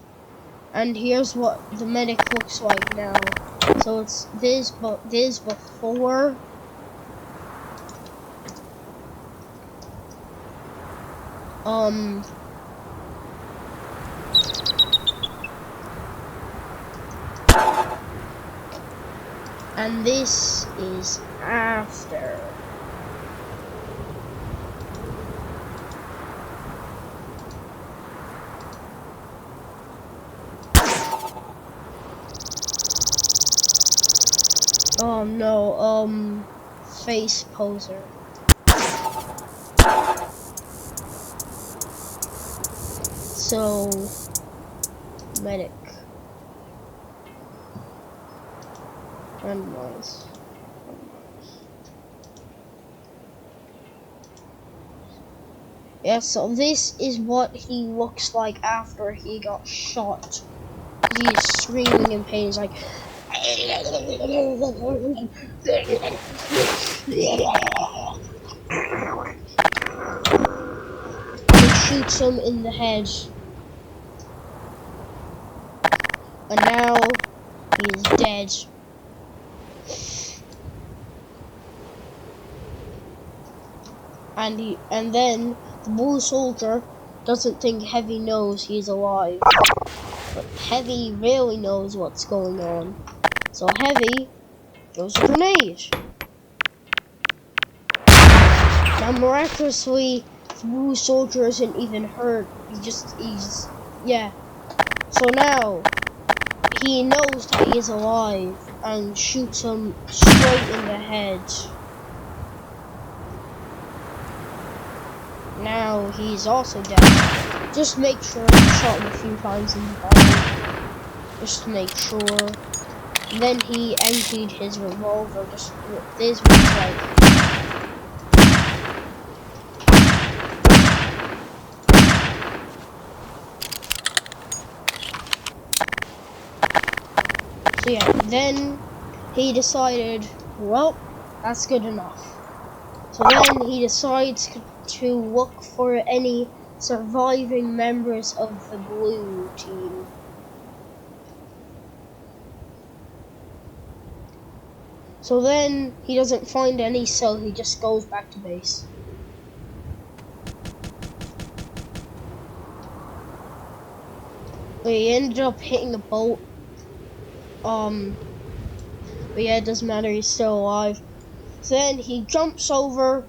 Speaker 1: And here's what the medic looks like now. So it's this before. And this is after. Oh no, face poser. So, medic. Randomize. Yeah, so this is what he looks like after he got shot. He's screaming in pain. He's like, and he shoots him in the head. And now he is dead. And then the blue soldier doesn't think Heavy knows he's alive. But Heavy really knows what's going on. So Heavy throws a grenade. Now miraculously, the blue soldier isn't even hurt. Yeah. So now, he knows that he is alive and shoots him straight in the head. Now he's also dead. Just make sure you shot him a few times in the body. Just to make sure. And then he emptied his revolver. This was like... So yeah, then he decided, well, that's good enough. So then he decides to look for any surviving members of the blue team. So then he doesn't find any, so he just goes back to base. But he ended up hitting the boat. But yeah, it doesn't matter, he's still alive. So then he jumps over,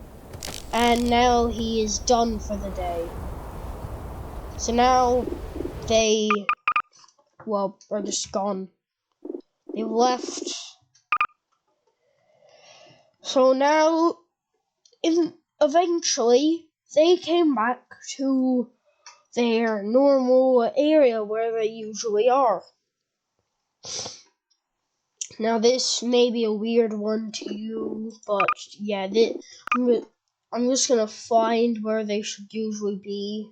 Speaker 1: and now he is done for the day. So now they, well, are just gone. They left. So now, eventually, they came back to their normal area where they usually are. Now this may be a weird one to you, but yeah, I'm just gonna find where they should usually be.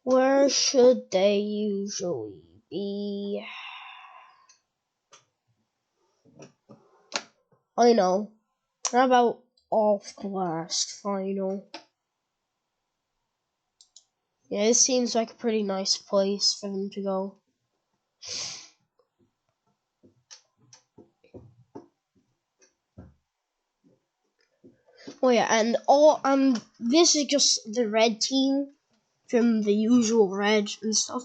Speaker 1: Where should they usually be? I know. How about off the last final? Yeah, this seems like a pretty nice place for them to go. Oh yeah, and this is just the red team from the usual red and stuff.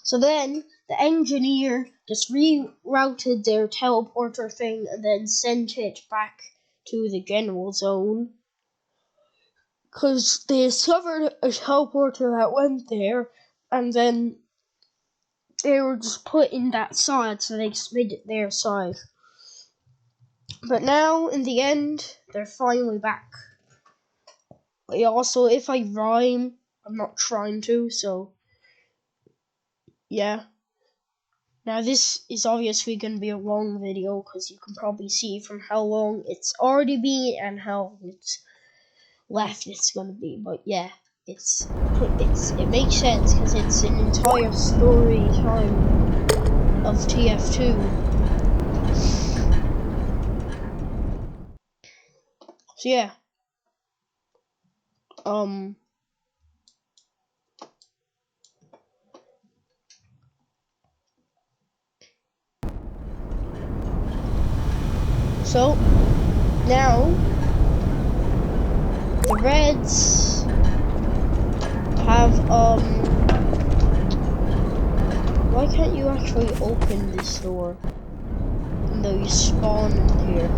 Speaker 1: So then the engineer just rerouted their teleporter thing and then sent it back to the general zone. Because they discovered a teleporter that went there, and then they were just put in that side, so they just made it their side. But now, in the end, they're finally back. But also, if I rhyme, I'm not trying to, so yeah. Now this is obviously going to be a long video, because you can probably see from how long it's already been and how it's left it's going to be. But yeah, it makes sense, because it's an entire story time of TF2. So yeah. So now the Reds have why can't you actually open this door? Even though you spawn here.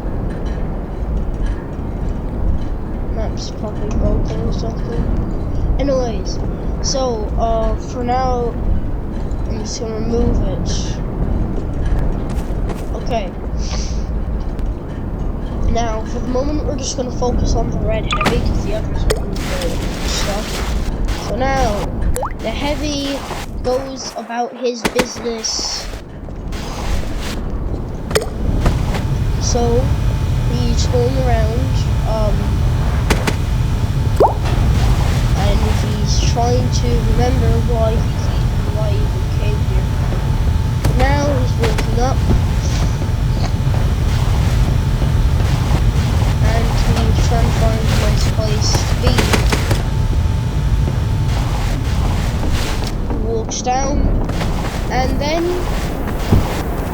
Speaker 1: Map's probably broken or something. Anyways, so for now I'm just gonna remove it. Okay. Now, for the moment, we're just going to focus on the red heavy because the others are doing their stuff. So now, the heavy goes about his business. So, he's going around, and he's trying to remember why he came here. Now, he's waking up. Trying to find a nice place to be. He walks down, and then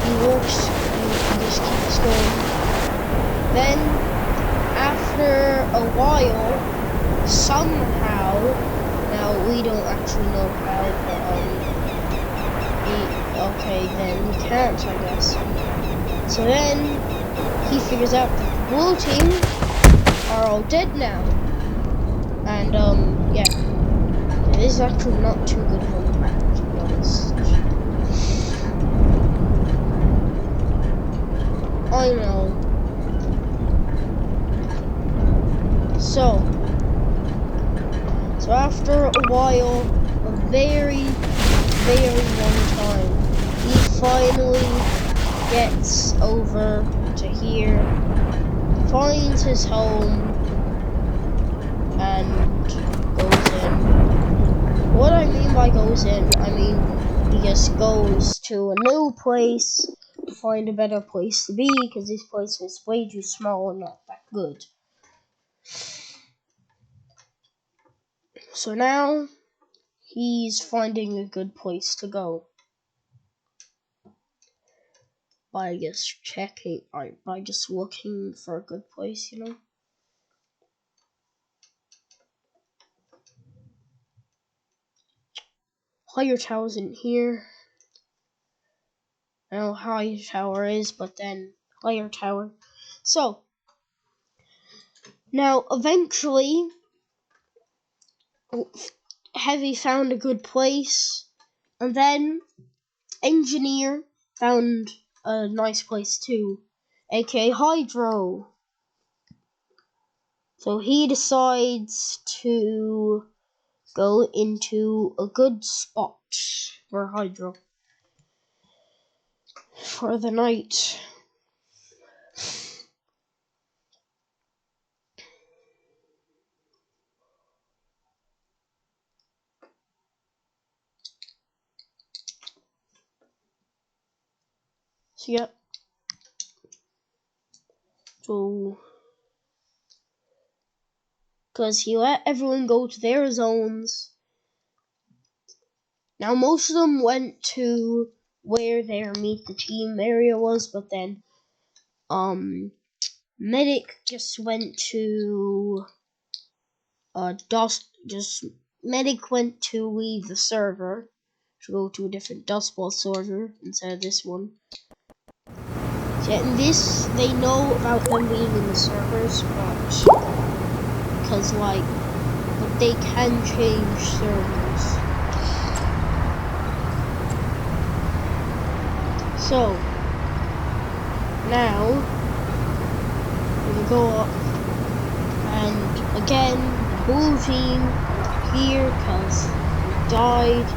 Speaker 1: he just keeps going. Then, after a while, somehow, now we don't actually know how, but okay, then he can't, I guess. So then, he figures out that the blue team are all dead now. And, yeah. This is actually not too good for the map, to be honest. I know. So after a while, a very, very long time, he finally gets over to here, finds his home, and goes in. What I mean by goes in, I mean he just goes to a new place to find a better place to be, because this place was way too small and not that good. So now he's finding a good place to go. By just checking, by just looking for a good place, you know. Higher tower's in here. I don't know how higher tower is, but then higher tower. So now eventually Heavy found a good place, and then Engineer found a nice place too, aka Hydro. So he decides to go into a good spot for Hydro for the night. So yeah. So because he let everyone go to their zones. Now most of them went to where their meet the team area was, but then Medic just went to Medic went to leave the server to go to a different Dust Bowl server instead of this one. So, and this they know about them being in the servers, but they can change servers. So now we go up, and again the blue team here because you died.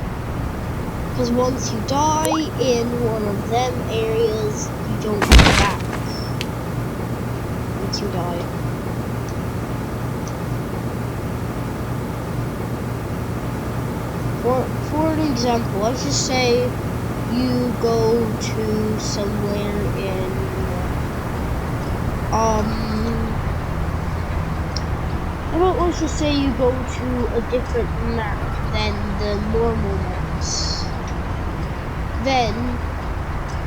Speaker 1: Because once you die in one of them areas, you don't come back. Once you die. For an example, let's just say you go to somewhere in let's just say you go to a different map than the normal maps. Then,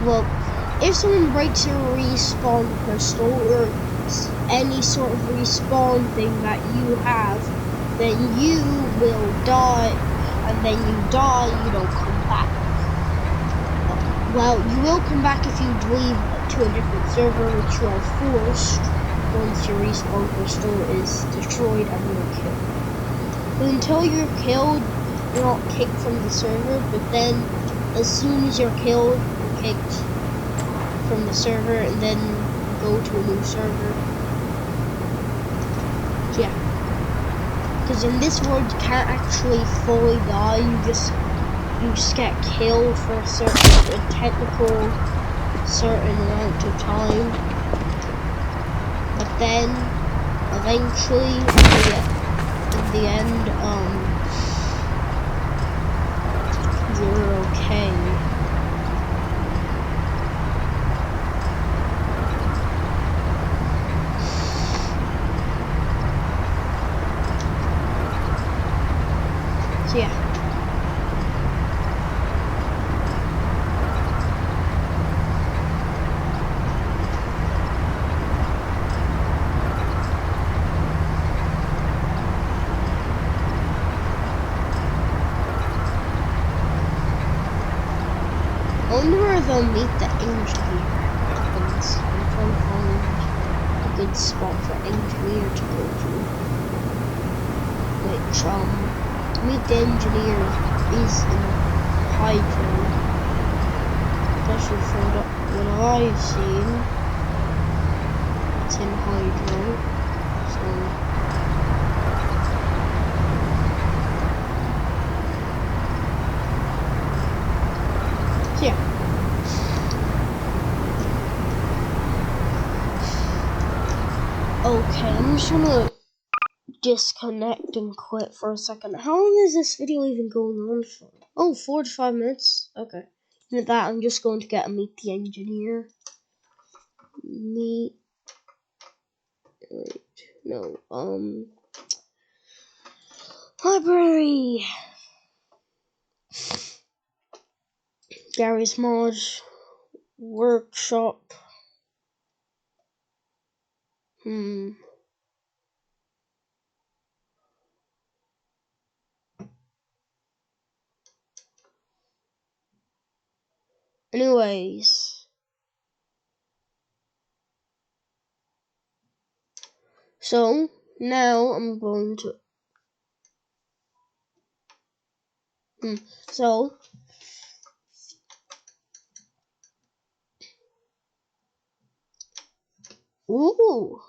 Speaker 1: well, if someone breaks your respawn crystal or any sort of respawn thing that you have, then you will die, and then you die, you don't come back. Well, you will come back if you leave to a different server, which you are forced once your respawn crystal is destroyed and you're killed. But until you're killed, you're not kicked from the server, but then as soon as you're killed, you're kicked from the server, and then you go to a new server. So yeah, because in this world you can't actually fully die. You just get killed for a technical certain amount of time, but then eventually in the end you're okay. So yeah. I wonder where the meet the engineer happens. I'm trying to find a good spot for engineer to go to. Which meet the engineer is in Hydro. Especially from what I've seen. It's in Hydro. So yeah. Okay, I'm just gonna disconnect and quit for a second. How long is this video even going on for? Oh, 45 minutes? Okay. With that, I'm just going to get a meet the engineer. Meet. Wait, no, library. Gary's Mod. Workshop. Anyways. So, now I'm going to... So... Ooh!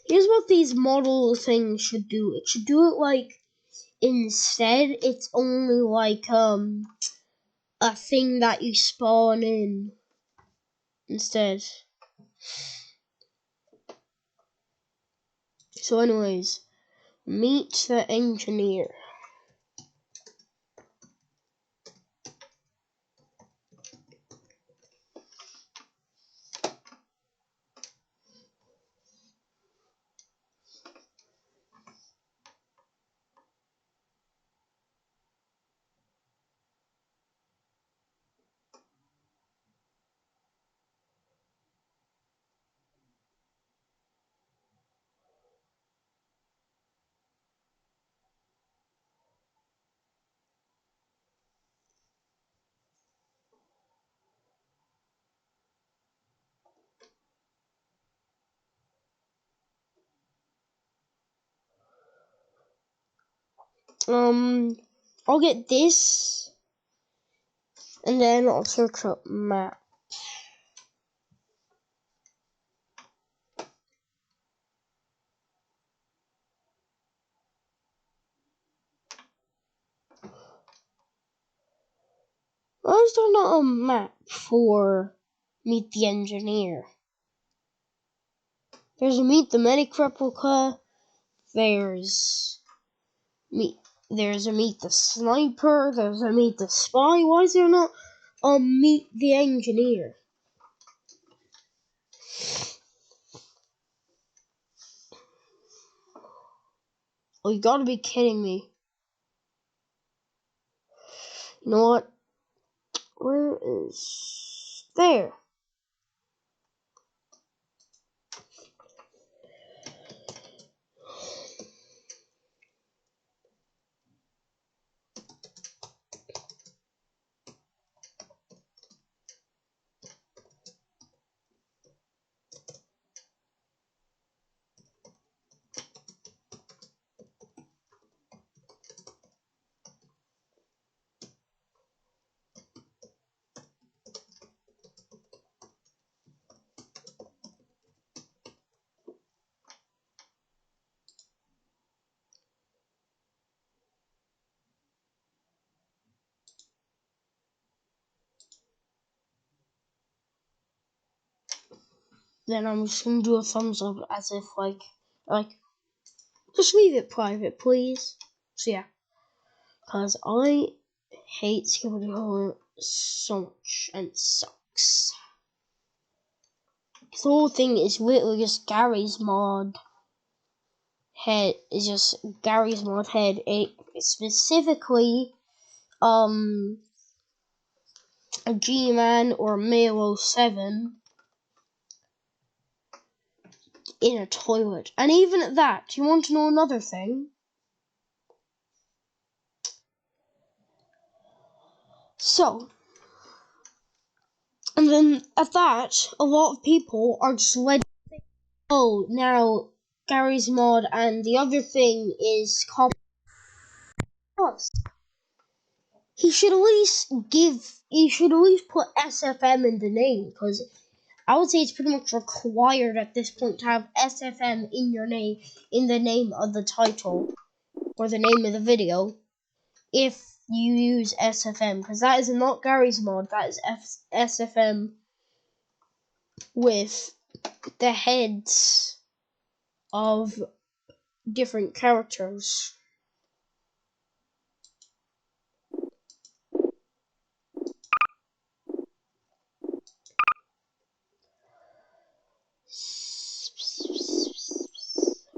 Speaker 1: Here's what these model things should do. It should do it like... Instead, it's only like, a thing that you spawn in. Instead. So anyways, meet the engineer. I'll get this, and then I'll search up map. Why is there not a map for Meet the Engineer? There's a Meet the Medic replica. There's a Meet the Sniper. There's a Meet the Spy. Why is there not a Meet the Engineer? Oh, you gotta be kidding me. You know what? Where is... There. then I'm just gonna do a thumbs up as if like just leave it private, please. So yeah, cause I hate Skibidi Toilet so much and it sucks. The whole thing is literally just Gary's mod head. Is just Gary's mod head. Specifically, a G-Man or Milo 7 in a toilet. And even at that, you want to know another thing? So, and then at that, a lot of people are just led. Oh, now Gary's mod and the other thing is called. He should at least put SFM in the name, because I would say it's pretty much required at this point to have SFM in your name, in the name of the title or the name of the video, if you use SFM, because that is not Gary's mod, that is SFM with the heads of different characters.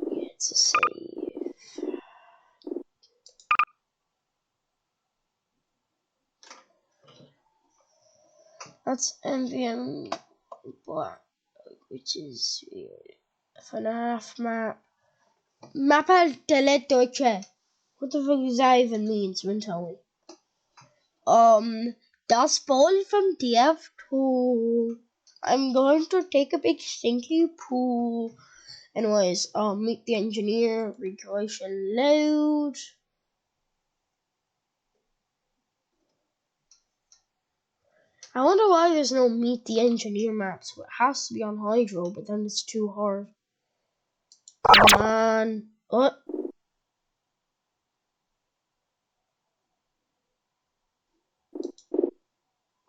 Speaker 1: It's a save. That's MVM Black, which is weird. FNAF map. Mappa delle Deutsche. What the fuck does that even mean? Someone tell me. Das Ball from DF2. I'm going to take a big stinky poo. Anyways, meet the engineer, recreation load. I wonder why there's no meet the engineer maps. It has to be on Hydro, but then it's too hard. Come on. What?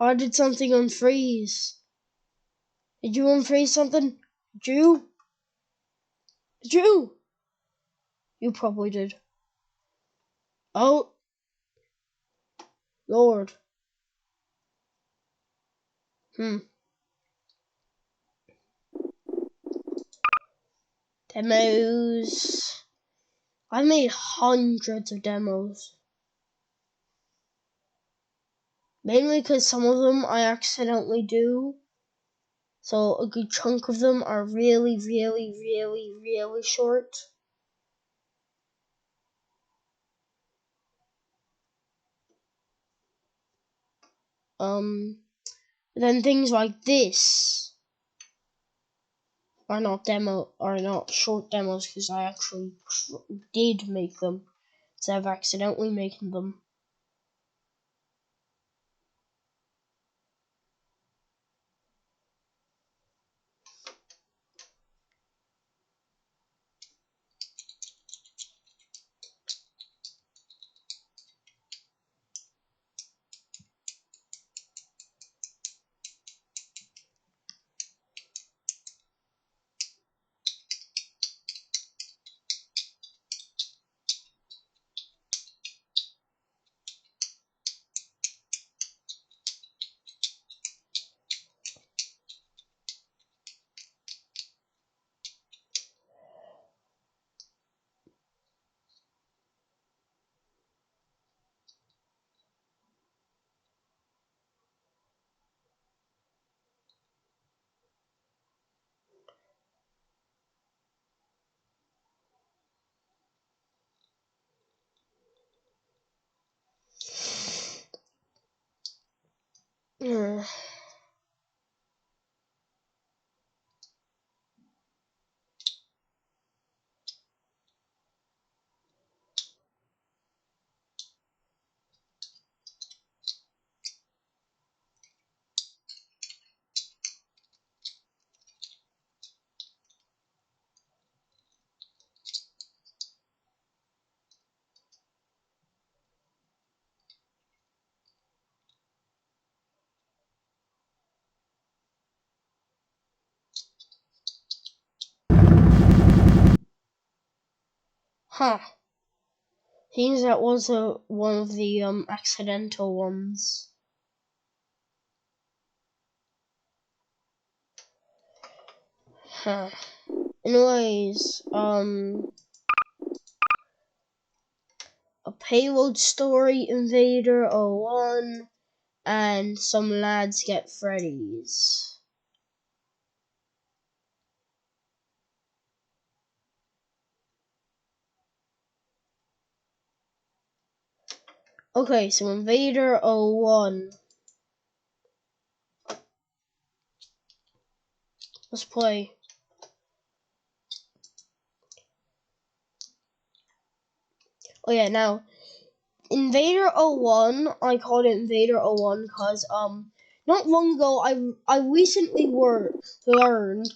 Speaker 1: I did something unfreeze. Did you unfreeze something? Did you? Did you? You probably did. Oh. Lord. Demos. I made hundreds of demos. Mainly because some of them I accidentally do. So a good chunk of them are really, really, really, really short. Then things like this are not short demos because I actually did make them instead of accidentally making them. Huh. Seems that was one of the accidental ones. Huh. Anyways, a payload story, Invader 01, and some lads get Freddy's. Okay, so Invader 01. Let's play. Oh yeah, now Invader 01, I called it Invader 01 because not long ago I recently learned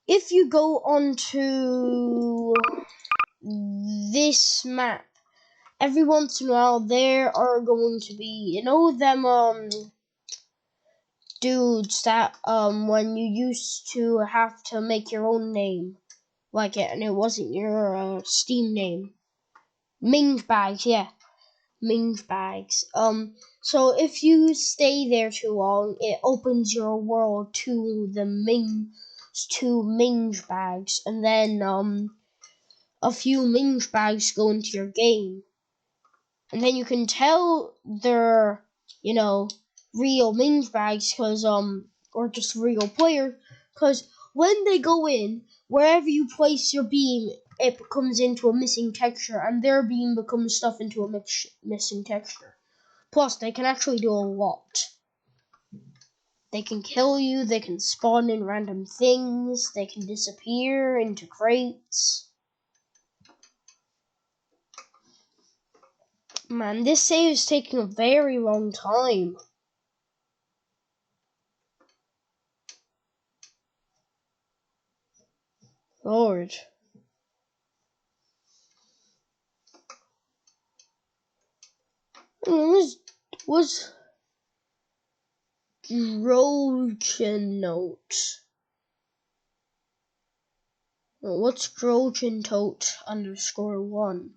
Speaker 1: if you go onto this map, every once in a while there are going to be, you know, them dudes that when you used to have to make your own name like it and it wasn't your Steam name. Minge bags, yeah. Minge bags. So if you stay there too long, it opens your world to the minge bags, and then a few minge bags go into your game, and then you can tell they're, you know, real minge bags because or just real player, because when they go in, wherever you place your beam, it comes into a missing texture, and their beam becomes stuff into a missing texture. Plus, they can actually do a lot. They can kill you, they can spawn in random things, they can disappear into crates. Man, this save is taking a very long time. Lord. Was Trojan note? What's Trojan tote _1?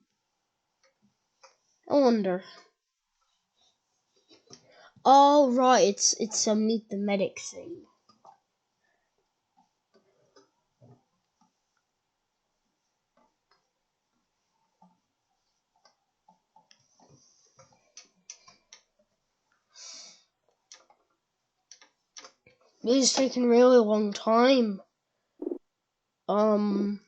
Speaker 1: I wonder. Oh right, it's a meet the medic thing. This is taking a really long time. I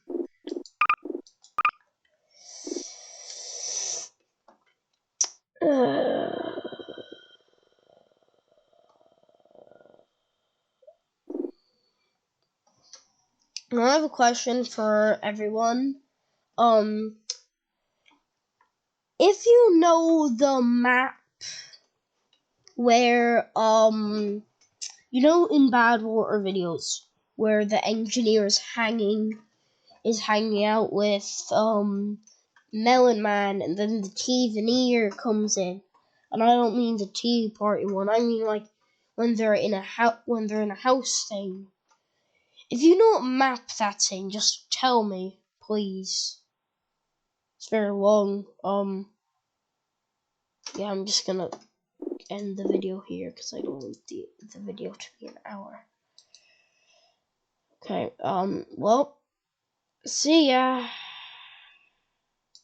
Speaker 1: have a question for everyone. If you know the map where you know in Bad Water videos where the engineer is hanging out with Melon Man, and then the Tea Veneer comes in, and I don't mean the Tea Party one. I mean like when they're in a house thing. If you know what map that's in, just tell me, please. It's very long. Yeah, I'm just gonna end the video here because I don't want the video to be an hour. Okay. Well, see ya.